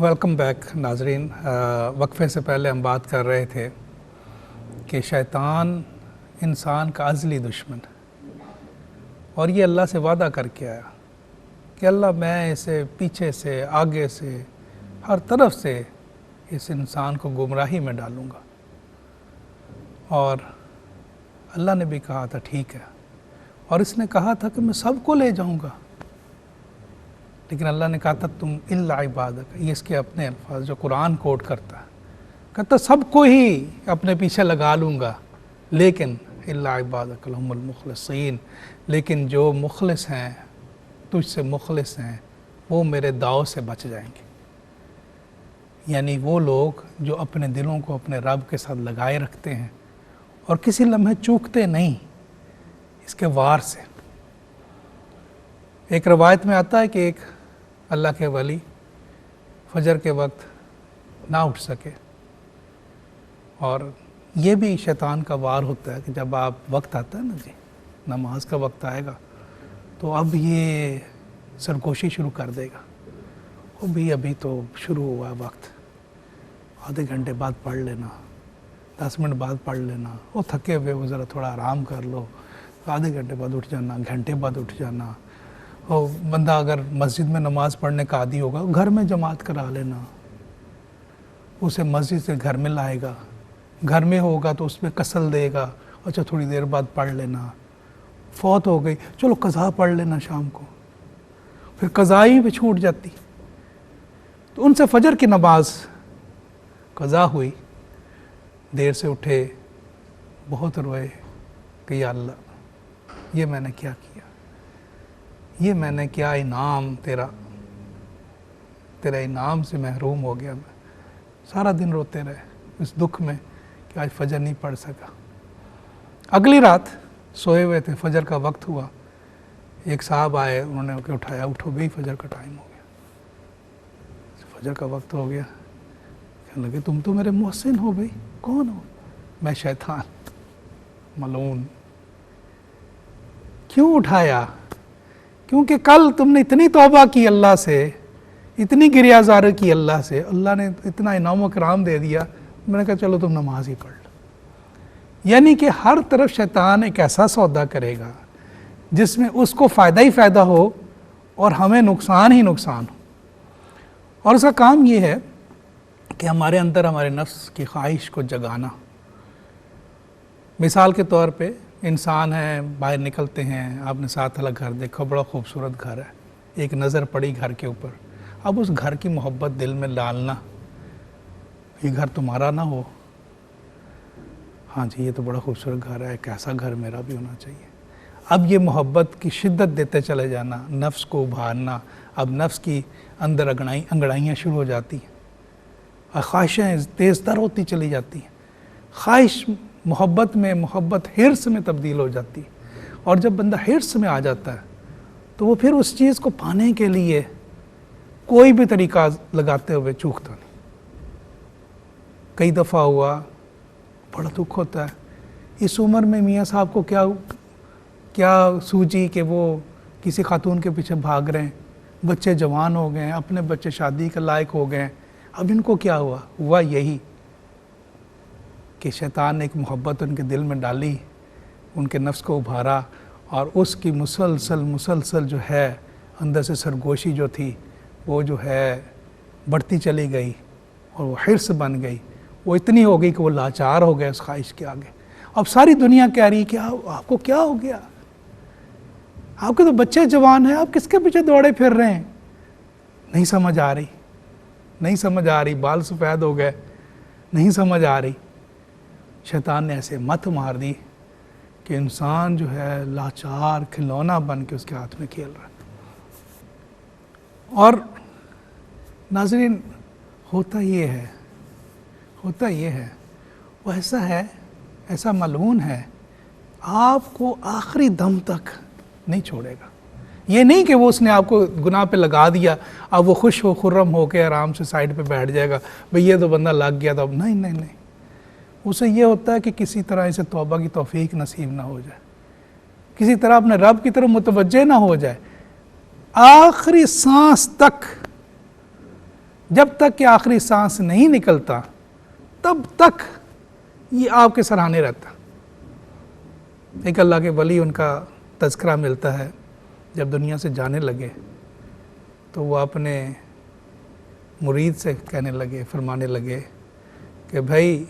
Welcome back ناظرین. وقفے سے پہلے ہم بات کر رہے تھے کہ شیطان انسان کا ازلی دشمن اور یہ اللہ سے وعدہ کر کے آیا کہ اللہ میں اسے پیچھے سے آگے سے ہر طرف سے اس انسان کو گمراہی میں ڈالوں گا. اور اللہ نے بھی کہا تھا ٹھیک ہے، اور اس نے کہا تھا کہ میں سب کو لے جاؤں گا، لیکن اللہ نے کہا تھا تم الا عبادک. یہ اس کے اپنے الفاظ جو قرآن کوٹ کرتا ہے، کہتا سب کو ہی اپنے پیچھے لگا لوں گا لیکن الا عبادک لہم المخلصین، لیکن جو مخلص ہیں، تجھ سے مخلص ہیں، وہ میرے داؤ سے بچ جائیں گے. یعنی وہ لوگ جو اپنے دلوں کو اپنے رب کے ساتھ لگائے رکھتے ہیں اور کسی لمحے چوکتے نہیں اس کے وار سے. ایک روایت میں آتا ہے کہ ایک اللہ کے ولی فجر کے وقت نہ اٹھ سکے، اور یہ بھی شیطان کا وار ہوتا ہے کہ جب آپ وقت آتا ہے نا جی نماز کا وقت آئے گا تو اب یہ سرگوشی شروع کر دے گا. وہ بھی ابھی تو شروع ہوا وقت، آدھے گھنٹے بعد پڑھ لینا، 10 منٹ بعد پڑھ لینا، وہ تھکے ہوئے وہ ذرا تھوڑا آرام کر لو، آدھے گھنٹے بعد اٹھ جانا، گھنٹے بعد اٹھ جانا. اور بندہ اگر مسجد میں نماز پڑھنے کا عادی ہوگا گھر میں جماعت کرا لینا، اسے مسجد سے گھر میں لائے گا، گھر میں ہوگا تو اس میں کسل دے گا، اچھا تھوڑی دیر بعد پڑھ لینا. فوت ہو گئی چلو قضا پڑھ لینا شام کو، پھر قضا ہی پہ چھوٹ جاتی. تو ان سے فجر کی نماز قضا ہوئی، دیر سے اٹھے، بہت روئے کہ یا اللہ یہ میں نے کیا کیا، یہ میں نے کیا انعام تیرا انعام سے محروم ہو گیا. میں سارا دن روتے رہے اس دکھ میں کہ آج فجر نہیں پڑھ سکا. اگلی رات سوئے ہوئے تھے، فجر کا وقت ہوا، ایک صاحب آئے، انہوں نے اٹھایا، اٹھو بھئی فجر کا ٹائم ہو گیا، فجر کا وقت ہو گیا. کہنے لگے تم تو میرے محسن ہو بھئی. کون ہو؟ میں شیطان ملعون. کیوں اٹھایا؟ کیونکہ کل تم نے اتنی توبہ کی اللہ سے، اتنی گریہ زاری کی اللہ سے، اللہ نے اتنا انعام و کرام دے دیا، میں نے کہا چلو تم نماز ہی پڑھ لو. یعنی کہ ہر طرف شیطان ایک ایسا سودا کرے گا جس میں اس کو فائدہ ہی فائدہ ہو اور ہمیں نقصان ہی نقصان ہو. اور اس کا کام یہ ہے کہ ہمارے اندر ہمارے نفس کی خواہش کو جگانا. مثال کے طور پہ انسان ہے، باہر نکلتے ہیں، آپ نے ساتھ والا گھر دیکھا، بڑا خوبصورت گھر ہے، ایک نظر پڑی گھر کے اوپر، اب اس گھر کی محبت دل میں ڈالنا، یہ گھر تمہارا نہ ہو، ہاں جی یہ تو بڑا خوبصورت گھر ہے، ایک ایسا گھر میرا بھی ہونا چاہیے. اب یہ محبت کی شدت دیتے چلے جانا، نفس کو ابھارنا، اب نفس کی اندر انگڑائیاں شروع ہو جاتی ہیں اور خواہشیں تیز تر ہوتی چلی جاتی ہیں. خواہش محبت میں، محبت حرص میں تبدیل ہو جاتی ہے، اور جب بندہ حرص میں آ جاتا ہے تو وہ پھر اس چیز کو پانے کے لیے کوئی بھی طریقہ لگاتے ہوئے چوکتا نہیں. کئی دفعہ ہوا، بڑا دکھ ہوتا ہے اس عمر میں میاں صاحب کو کیا سوچی کہ وہ کسی خاتون کے پیچھے بھاگ رہے ہیں، بچے جوان ہو گئے ہیں، اپنے بچے شادی کے لائق ہو گئے ہیں، اب ان کو کیا ہوا یہی کہ شیطان نے ایک محبت ان کے دل میں ڈالی، ان کے نفس کو ابھارا، اور اس کی مسلسل جو ہے اندر سے سرگوشی جو تھی وہ جو ہے بڑھتی چلی گئی، اور وہ حرص بن گئی، وہ اتنی ہو گئی کہ وہ لاچار ہو گئے اس خواہش کے آگے. اب ساری دنیا کہہ رہی کہ آپ کو کیا ہو گیا، آپ کے تو بچے جوان ہیں، آپ کس کے پیچھے دوڑے پھر رہے ہیں. نہیں سمجھ آ رہی، بال سفید ہو گئے، نہیں سمجھ آ رہی. شیطان نے ایسے مت مار دی کہ انسان جو ہے لاچار کھلونا بن کے اس کے ہاتھ میں کھیل رہا ہے. اور ناظرین ہوتا یہ ہے وہ ایسا ملعون ہے، آپ کو آخری دم تک نہیں چھوڑے گا. یہ نہیں کہ وہ اس نے آپ کو گناہ پہ لگا دیا، اب وہ خوش ہو خرم ہو کے آرام سے سائڈ پہ بیٹھ جائے گا، بھئی یہ تو بندہ لگ گیا تھا. نہیں، اسے یہ ہوتا ہے کہ کسی طرح اسے توبہ کی توفیق نصیب نہ ہو جائے، کسی طرح اپنے رب کی طرف متوجہ نہ ہو جائے، آخری سانس تک جب تک کہ آخری سانس نہیں نکلتا تب تک یہ آپ کے سراہنے رہتا. ایک اللہ کے ولی، ان کا تذکرہ ملتا ہے، جب دنیا سے جانے لگے تو وہ اپنے مرید سے کہنے لگے، فرمانے لگے کہ بھائی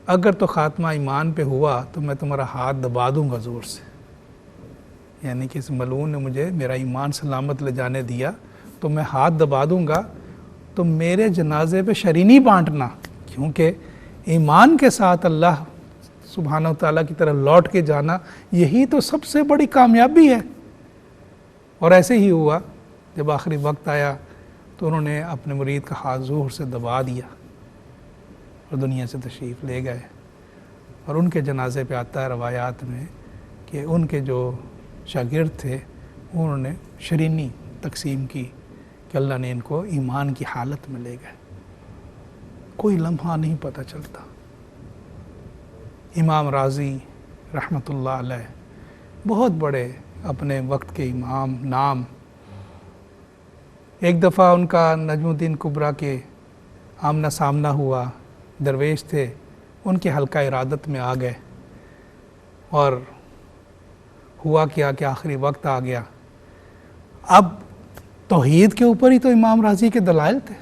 اگر تو خاتمہ ایمان پہ ہوا تو میں تمہارا ہاتھ دبا دوں گا زور سے. یعنی کہ اس ملعون نے مجھے میرا ایمان سلامت لے جانے دیا تو میں ہاتھ دبا دوں گا، تو میرے جنازے پہ شرینی بانٹنا، کیونکہ ایمان کے ساتھ اللہ سبحانہ و تعالیٰ کی طرف لوٹ کے جانا یہی تو سب سے بڑی کامیابی ہے. اور ایسے ہی ہوا، جب آخری وقت آیا تو انہوں نے اپنے مرید کا ہاتھ زور سے دبا دیا اور دنیا سے تشریف لے گئے. اور ان کے جنازے پہ آتا ہے روایات میں کہ ان کے جو شاگرد تھے انہوں نے شرینی تقسیم کی کہ اللہ نے ان کو ایمان کی حالت میں لے گئے. کوئی لمحہ نہیں پتہ چلتا. امام راضی رحمۃ اللہ علیہ بہت بڑے اپنے وقت کے امام نام. ایک دفعہ ان کا نجم الدین کبریٰ کے آمنا سامنا ہوا، درویش تھے، ان کے حلقہ ارادت میں آ گئے. اور ہوا کیا کہ آخری وقت آ گیا. اب توحید کے اوپر ہی تو امام راضی کے دلائل تھے،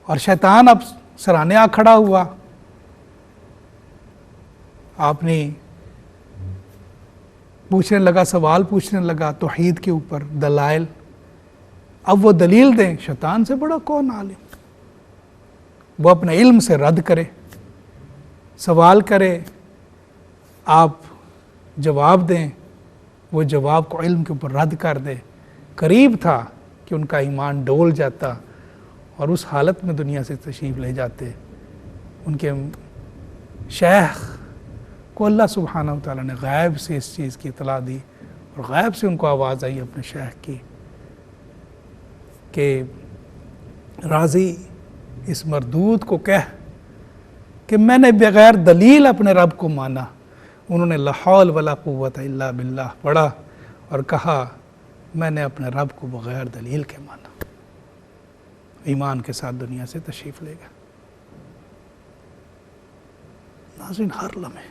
اور شیطان اب سرانے آ کھڑا ہوا. آپ نے پوچھنے لگا، سوال پوچھنے لگا توحید کے اوپر دلائل. اب وہ دلیل دیں، شیطان سے بڑا کون عالم. وہ اپنے علم سے رد کرے، سوال کرے، آپ جواب دیں، وہ جواب کو علم کے اوپر رد کر دے. قریب تھا کہ ان کا ایمان ڈول جاتا اور اس حالت میں دنیا سے تشریف لے جاتے. ان کے شیخ کو اللہ سبحانہ وتعالیٰ نے غیب سے اس چیز کی اطلاع دی، اور غیب سے ان کو آواز آئی اپنے شیخ کی کہ راضی اس مردود کو کہہ کہ میں نے بغیر دلیل اپنے رب کو مانا. انہوں نے لا حول ولا قوت الا باللہ پڑھا اور کہا میں نے اپنے رب کو بغیر دلیل کے مانا. ایمان کے ساتھ دنیا سے تشریف لے گا. ناظرین، ہر لمحے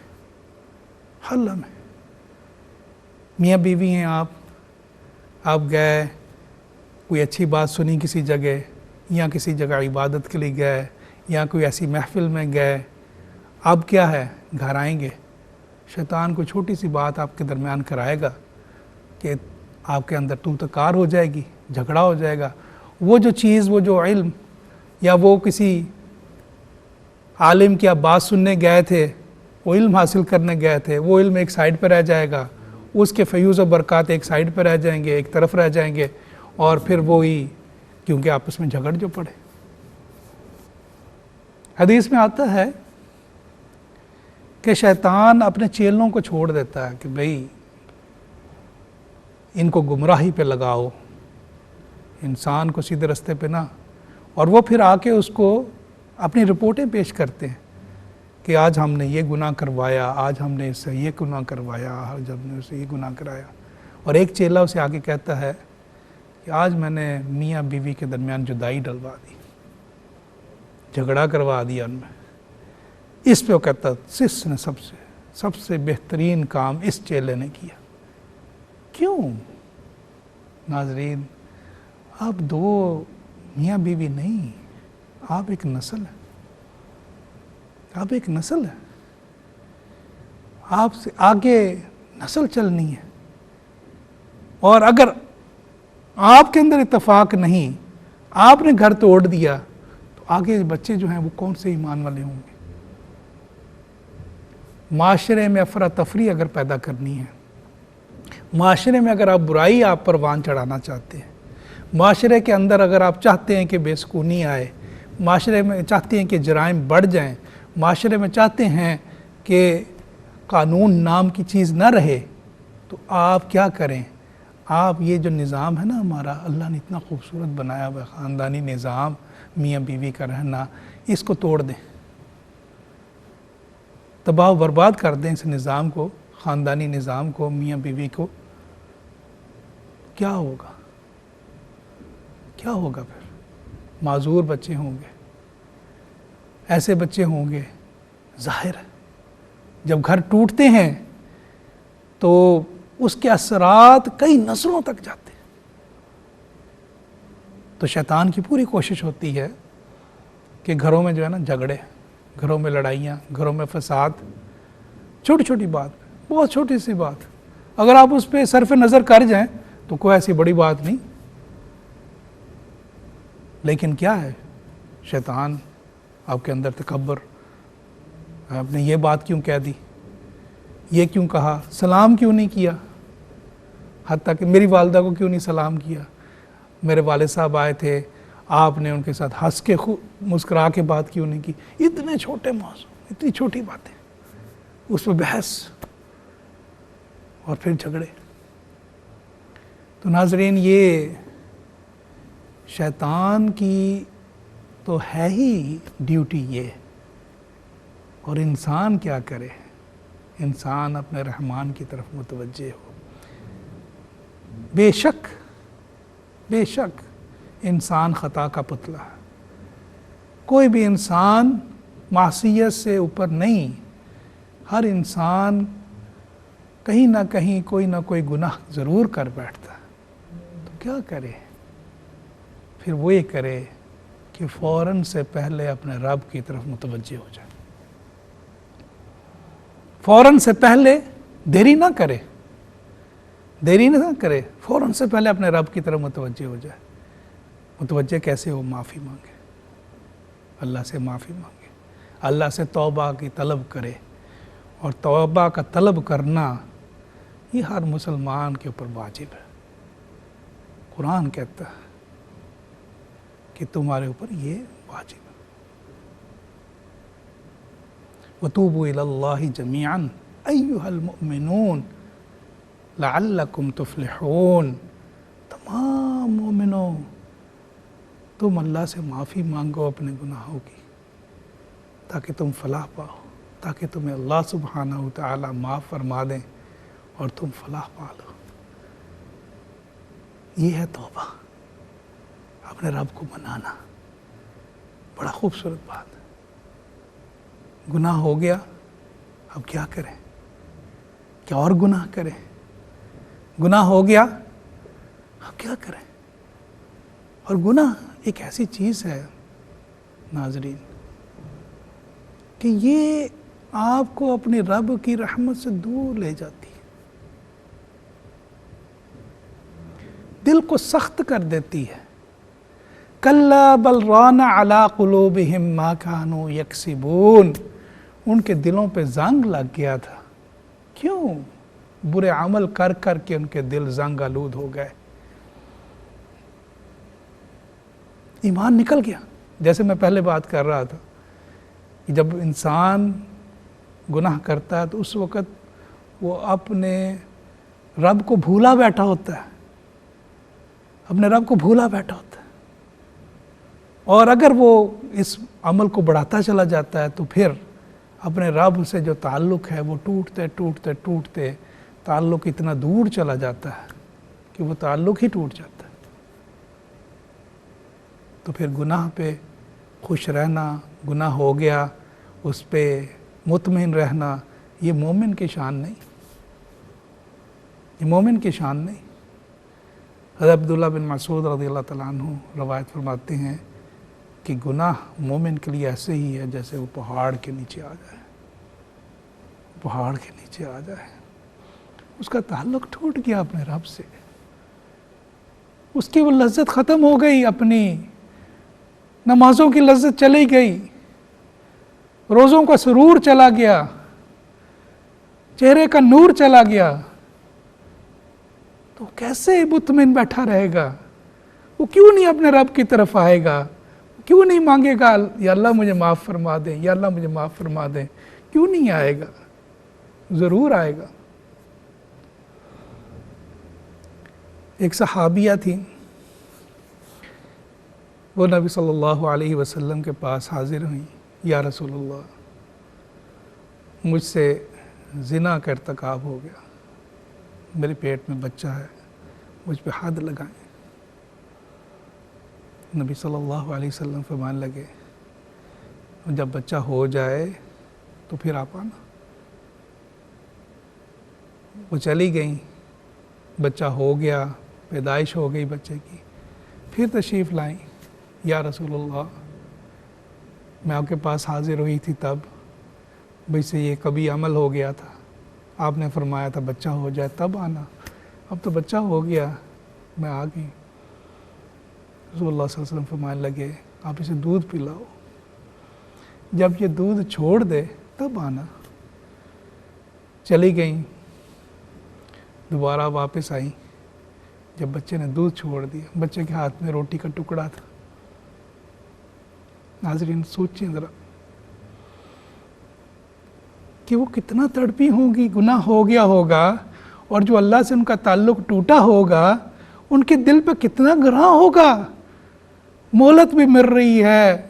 میاں بیوی ہیں آپ گئے، کوئی اچھی بات سنی کسی جگہ، یا کسی جگہ عبادت کے لیے گئے، یا کوئی ایسی محفل میں گئے. اب کیا ہے، گھر آئیں گے، شیطان کو چھوٹی سی بات آپ کے درمیان کرائے گا کہ آپ کے اندر تو تکار ہو جائے گی، جھگڑا ہو جائے گا. وہ جو چیز، وہ جو علم، یا وہ کسی عالم کی آپ بات سننے گئے تھے، وہ علم حاصل کرنے گئے تھے، وہ علم ایک سائڈ پہ رہ جائے گا. اس کے فیوز و برکات ایک سائڈ پہ رہ جائیں گے، ایک طرف رہ جائیں گے، اور پھر وہی کیونکہ آپس میں جھگڑ جو پڑے. حدیث میں آتا ہے کہ شیطان اپنے چیلوں کو چھوڑ دیتا ہے کہ بھئی ان کو گمراہی پہ لگاؤ، انسان کو سیدھے رستے پہ نہ. اور وہ پھر آ کے اس کو اپنی رپورٹیں پیش کرتے ہیں کہ آج ہم نے یہ گناہ کروایا، آج ہم نے اس سے یہ گناہ کروایا، آج ہم نے اس سے یہ گناہ کرایا. اور ایک چیلا اسے آگے کہتا ہے کہ آج میں نے میاں بیوی کے درمیان جدائی ڈلوا دی، جھگڑا کروا دیا ان میں. اس پہ وہ کہتا اس نے سب سے بہترین کام اس چیلے نے کیا. کیوں؟ ناظرین، آپ دو میاں بیوی نہیں، آپ ایک نسل ہے. آپ ایک نسل ہے، آپ سے آگے نسل چلنی ہے. اور اگر آپ کے اندر اتفاق نہیں، آپ نے گھر توڑ دیا، تو آگے بچے جو ہیں وہ کون سے ایمان والے ہوں گے. معاشرے میں افراتفری اگر پیدا کرنی ہے، معاشرے میں اگر آپ برائی آپ پروان چڑھانا چاہتے ہیں، معاشرے کے اندر اگر آپ چاہتے ہیں کہ بے سکونی آئے، معاشرے میں چاہتے ہیں کہ جرائم بڑھ جائیں، معاشرے میں چاہتے ہیں کہ قانون نام کی چیز نہ رہے، تو آپ کیا کریں؟ آپ یہ جو نظام ہے نا ہمارا، اللہ نے اتنا خوبصورت بنایا ہوا خاندانی نظام، میاں بیوی کا رہنا، اس کو توڑ دیں، تباہ و برباد کر دیں اس نظام کو، خاندانی نظام کو، میاں بیوی کو. کیا ہوگا؟ کیا ہوگا پھر؟ معذور بچے ہوں گے، ایسے بچے ہوں گے. ظاہر ہے جب گھر ٹوٹتے ہیں تو اس کے اثرات کئی نسلوں تک جاتے ہیں. تو شیطان کی پوری کوشش ہوتی ہے کہ گھروں میں جو ہے نا جھگڑے، گھروں میں لڑائیاں، گھروں میں فساد، چھوٹی چھوٹی بات، بہت چھوٹی سی بات، اگر آپ اس پہ صرف نظر کر جائیں تو کوئی ایسی بڑی بات نہیں. لیکن کیا ہے، شیطان آپ کے اندر تکبر، آپ نے یہ بات کیوں کہہ دی، یہ کیوں کہا، سلام کیوں نہیں کیا، حتیٰ کہ میری والدہ کو کیوں نہیں سلام کیا، میرے والد صاحب آئے تھے آپ نے ان کے ساتھ ہنس کے مسکرا کے بات کیوں نہیں کی. اتنے چھوٹے موضوع، اتنی چھوٹی باتیں، اس پہ بحث اور پھر جھگڑے. تو ناظرین، یہ شیطان کی تو ہے ہی ڈیوٹی یہ. اور انسان کیا کرے، انسان اپنے رحمان کی طرف متوجہ ہو. بے شک انسان خطا کا پتلا ہے. کوئی بھی انسان معصیت سے اوپر نہیں. ہر انسان کہیں نہ کہیں کوئی نہ کوئی گناہ ضرور کر بیٹھتا ہے. تو کیا کرے؟ پھر وہ یہ کرے کہ فوراً سے پہلے اپنے رب کی طرف متوجہ ہو جائے. فوراً سے پہلے دیری نہ کرے، فوراً سے پہلے اپنے رب کی طرف متوجہ ہو جائے. متوجہ کیسے ہو؟ معافی مانگے، اللہ سے معافی مانگے، اللہ سے توبہ کی طلب کرے. اور توبہ کا طلب کرنا یہ ہر مسلمان کے اوپر واجب ہے. قرآن کہتا ہے کہ تمہارے اوپر یہ واجب ہے. وَتُوبُوا إِلَى اللَّهِ جَمِيعًا أَيُّهَا الْمُؤْمِنُونَ لَعَلَّكُمْ تُفْلِحُونَ. تمام مومنوں، تم اللہ سے معافی مانگو اپنے گناہوں کی تاکہ تم فلاح پاؤ، تاکہ تمہیں اللہ سبحانہ وتعالی معاف فرما دیں اور تم فلاح پا لو. یہ ہے توبہ، اپنے رب کو منانا. بڑا خوبصورت بات ہے. گناہ ہو گیا، اب کیا کریں؟ کیا اور گناہ کریں؟ گناہ ہو گیا، اب کیا کریں؟ اور گناہ ایک ایسی چیز ہے ناظرین کہ یہ آپ کو اپنے رب کی رحمت سے دور لے جاتی ہے، دل کو سخت کر دیتی ہے. کَلَّا بَلْ رَانَ عَلَىٰ قُلُوبِهِمْ مَا كَانُوا يَكْسِبُونَ. ان کے دلوں پہ زنگ لگ گیا تھا. کیوں؟ برے عمل کر کر کے ان کے دل زنگ آلود ہو گئے. ایمان نکل گیا. جیسے میں پہلے بات کر رہا تھا کہ جب انسان گناہ کرتا ہے تو اس وقت وہ اپنے رب کو بھولا بیٹھا ہوتا ہے، اپنے رب کو بھولا بیٹھا ہوتا ہے. اور اگر وہ اس عمل کو بڑھاتا چلا جاتا ہے تو پھر اپنے رب سے جو تعلق ہے وہ ٹوٹتے تعلق اتنا دور چلا جاتا ہے کہ وہ تعلق ہی ٹوٹ جاتا ہے. تو پھر گناہ پہ خوش رہنا، گناہ ہو گیا اس پہ مطمئن رہنا، یہ مومن کی شان نہیں، یہ مومن کی شان نہیں. حضرت عبداللہ بن مسعود رضی اللہ تعالیٰ عنہ روایت فرماتے ہیں کہ گناہ مومن کے لیے ایسے ہی ہے جیسے وہ پہاڑ کے نیچے آ جائے. پہاڑ کے نیچے آ جائے، اس کا تعلق ٹوٹ گیا اپنے رب سے، اس کی وہ لذت ختم ہو گئی، اپنی نمازوں کی لذت چلی گئی، روزوں کا سرور چلا گیا، چہرے کا نور چلا گیا. تو کیسے مطمئن بیٹھا رہے گا؟ وہ کیوں نہیں اپنے رب کی طرف آئے گا؟ کیوں نہیں مانگے گا یا اللہ مجھے معاف فرما دیں، یا اللہ مجھے معاف فرما دیں؟ کیوں نہیں آئے گا؟ ضرور آئے گا. ایک صحابیہ تھی، وہ نبی صلی اللہ علیہ وسلم کے پاس حاضر ہوئیں. یا رسول اللہ، مجھ سے زنا کا ارتکاب ہو گیا، میرے پیٹ میں بچہ ہے، مجھ پہ حد لگائیں. نبی صلی اللہ علیہ وسلم فرمانے لگے جب بچہ ہو جائے تو پھر آپ آنا۔ وہ چلی گئیں، بچہ ہو گیا، پیدائش ہو گئی بچے کی، پھر تشریف لائیں، یا رسول اللہ میں آپ کے پاس حاضر ہوئی تھی تب بھئی سے یہ کبھی عمل ہو گیا تھا، آپ نے فرمایا تھا بچہ ہو جائے تب آنا، اب تو بچہ ہو گیا میں آ گئی۔ رسول اللہ صلی اللہ علیہ وسلم فرمانے لگے آپ اسے دودھ پلاؤ، جب یہ دودھ چھوڑ دے تب آنا۔ چلی گئیں، دوبارہ واپس آئیں، جب بچے نے دودھ چھوڑ دیا، بچے کے ہاتھ میں روٹی کا ٹکڑا تھا۔ ناظرین سوچیں ذرا کہ وہ کتنا تڑپی ہوں گی، گناہ ہو گیا ہوگا، اور جو اللہ سے ان کا تعلق ٹوٹا ہوگا ان کے دل پہ کتنا گراں ہوگا۔ مہلت بھی مل رہی ہے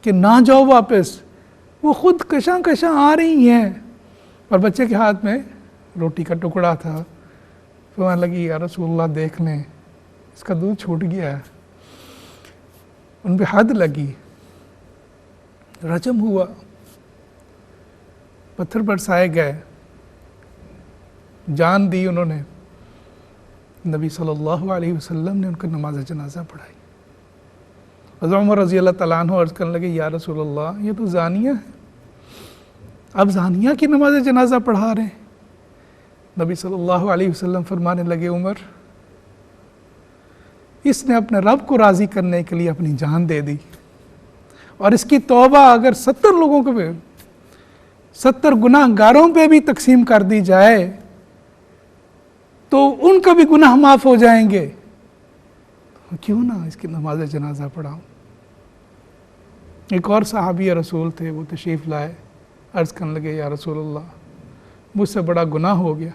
کہ نہ جاؤ واپس، وہ خود کشاں کشاں آ رہی ہیں، اور بچے کے ہاتھ میں روٹی کا ٹکڑا تھا۔ فرمانے لگی یا رسول اللہ دیکھ لیں اس کا دودھ چھوٹ گیا ہے۔ ان پہ حد لگی، رجم ہوا، پتھر برسائے گئے، جان دی انہوں نے۔ نبی صلی اللہ علیہ وسلم نے ان کو نماز جنازہ پڑھائی۔ حضرت عمر رضی اللہ تعالیٰ عنہ عرض کرنے لگے یا رسول اللہ یہ تو زانیہ ہے، اب زانیہ کی نماز جنازہ پڑھا رہے ہیں۔ نبی صلی اللہ علیہ وسلم فرمانے لگے عمر اس نے اپنے رب کو راضی کرنے کے لیے اپنی جان دے دی، اور اس کی توبہ اگر 70 لوگوں کو بھی 70 گناہ گاروں پہ بھی تقسیم کر دی جائے تو ان کا بھی گناہ معاف ہو جائیں گے، کیوں نہ اس کی نماز جنازہ پڑھاؤں۔ ایک اور صحابی رسول تھے، وہ تشریف لائے، عرض کرنے لگے یا رسول اللہ مجھ سے بڑا گناہ ہو گیا۔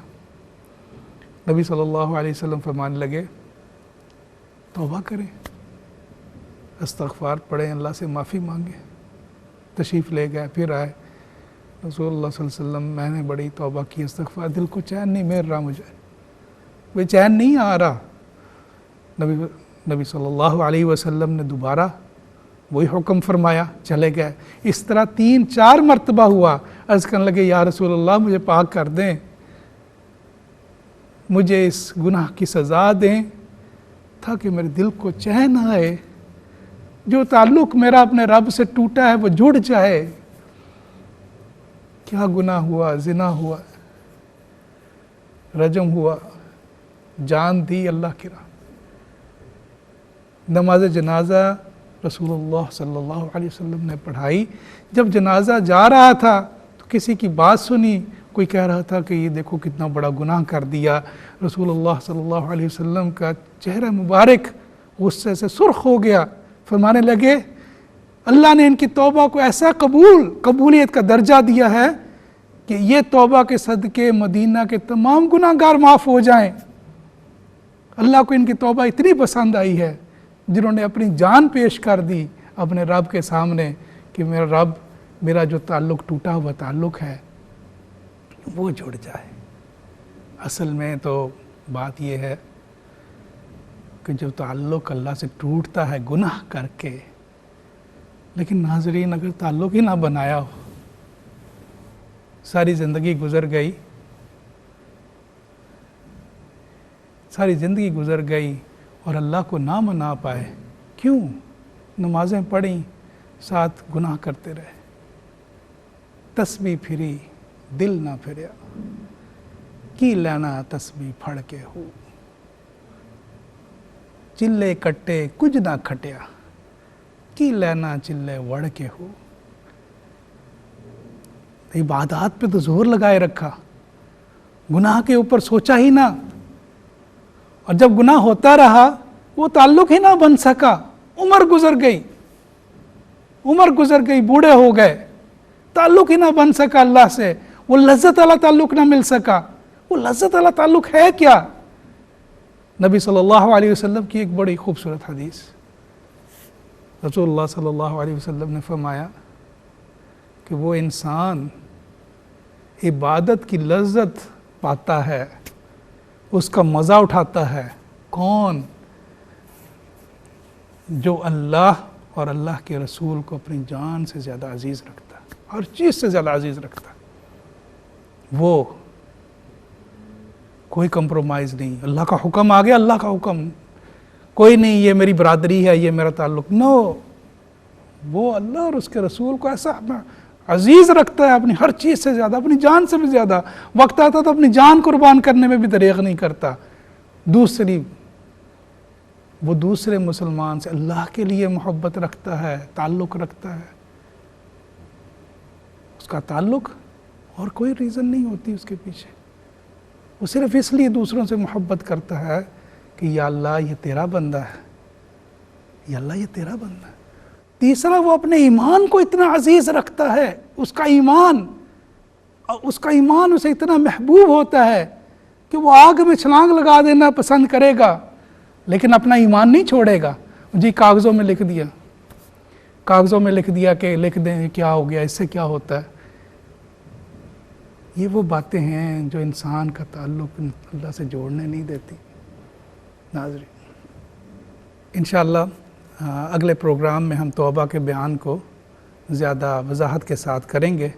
نبی صلی اللہ علیہ وسلم فرمانے لگے توبہ کریں، استغفار پڑھیں، اللہ سے معافی مانگیں۔ تشریف لے گئے، پھر آئے، رسول اللہ صلی اللہ علیہ وسلم میں نے بڑی توبہ کی، استغفار، دل کو چین نہیں مل رہا، مجھے وہ چین نہیں آ رہا۔ نبی صلی اللہ علیہ وسلم نے دوبارہ وہی حکم فرمایا، چلے گئے۔ اس طرح 3-4 مرتبہ ہوا، عرض کرنے لگے یا رسول اللہ مجھے پاک کر دیں، مجھے اس گناہ کی سزا دیں تاکہ میرے دل کو چین آئے، جو تعلق میرا اپنے رب سے ٹوٹا ہے وہ جڑ جائے۔ کیا گناہ ہوا، زنا ہوا، رجم ہوا، جان دی اللہ کی راہ۔ نماز جنازہ رسول اللہ صلی اللہ علیہ وسلم نے پڑھائی۔ جب جنازہ جا رہا تھا تو کسی کی بات سنی، کوئی کہہ رہا تھا کہ یہ دیکھو کتنا بڑا گناہ کر دیا۔ رسول اللہ صلی اللہ علیہ وسلم کا چہرہ مبارک غصے سے سرخ ہو گیا، فرمانے لگے اللہ نے ان کی توبہ کو ایسا قبولیت کا درجہ دیا ہے کہ یہ توبہ کے صدقے مدینہ کے تمام گناہ گار معاف ہو جائیں۔ اللہ کو ان کی توبہ اتنی پسند آئی ہے جنہوں نے اپنی جان پیش کر دی اپنے رب کے سامنے کہ میرا رب، میرا جو تعلق ٹوٹا ہوا تعلق ہے وہ جڑ جائے۔ اصل میں تو بات یہ ہے کہ جو تعلق اللہ سے ٹوٹتا ہے گناہ کر کے، لیکن ناظرین اگر تعلق ہی نہ بنایا ہو، ساری زندگی گزر گئی اور اللہ کو نہ منا پائے، کیوں؟ نمازیں پڑھیں، ساتھ گناہ کرتے رہے، تسبیح پھری دل نہ پھریا، کی لینا تسبیح پھڑ کے ہو، چلے کٹے کچھ نہ کھٹیا، کی لینا چلے وڑ کے ہو۔ عبادات پہ تو زور لگائے رکھا، گناہ کے اوپر سوچا ہی نہ، اور جب گناہ ہوتا رہا وہ تعلق ہی نہ بن سکا۔ عمر گزر گئی، بوڑھے ہو گئے، تعلق ہی نہ بن سکا اللہ سے، وہ لذت والا تعلق نہ مل سکا۔ وہ لذت والا تعلق ہے کیا؟ نبی صلی اللہ علیہ وسلم کی ایک بڑی خوبصورت حدیث، رسول اللہ صلی اللہ علیہ وسلم نے فرمایا کہ وہ انسان عبادت کی لذت پاتا ہے، اس کا مزہ اٹھاتا ہے، کون؟ جو اللہ اور اللہ کے رسول کو اپنی جان سے زیادہ عزیز رکھتا ہے، ہر چیز سے زیادہ عزیز رکھتا ہے، وہ کوئی کمپرومائز نہیں. اللہ کا حکم آ گیا، اللہ کا حکم، کوئی نہیں یہ میری برادری ہے، یہ میرا تعلق، نو. وہ اللہ اور اس کے رسول کو ایسا عزیز رکھتا ہے اپنی ہر چیز سے زیادہ، اپنی جان سے بھی زیادہ. وقت آتا تو اپنی جان قربان کرنے میں بھی دریغ نہیں کرتا. وہ دوسرے مسلمان سے اللہ کے لیے محبت رکھتا ہے، تعلق رکھتا ہے. اس کا تعلق اور کوئی ریزن نہیں ہوتی اس کے پیچھے، وہ صرف اس لیے دوسروں سے محبت کرتا ہے کہ یا اللہ یہ تیرا بندہ ہے، یا اللہ یہ تیرا بندہ ہے. تیسرا، وہ اپنے ایمان کو اتنا عزیز رکھتا ہے، اس کا ایمان اسے اتنا محبوب ہوتا ہے کہ وہ آگ میں چھلانگ لگا دینا پسند کرے گا، لیکن اپنا ایمان نہیں چھوڑے گا. جی کاغذوں میں لکھ دیا کہ لکھ دیں کیا ہو گیا، اس سے کیا ہوتا ہے. یہ وہ باتیں ہیں جو انسان کا تعلق اللہ سے جوڑنے نہیں دیتی. ناظرین، انشاءاللہ اگلے پروگرام میں ہم توبہ کے بیان کو زیادہ وضاحت کے ساتھ کریں گے.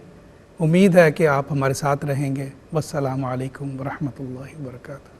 امید ہے کہ آپ ہمارے ساتھ رہیں گے. والسلام علیکم ورحمۃ اللہ وبرکاتہ.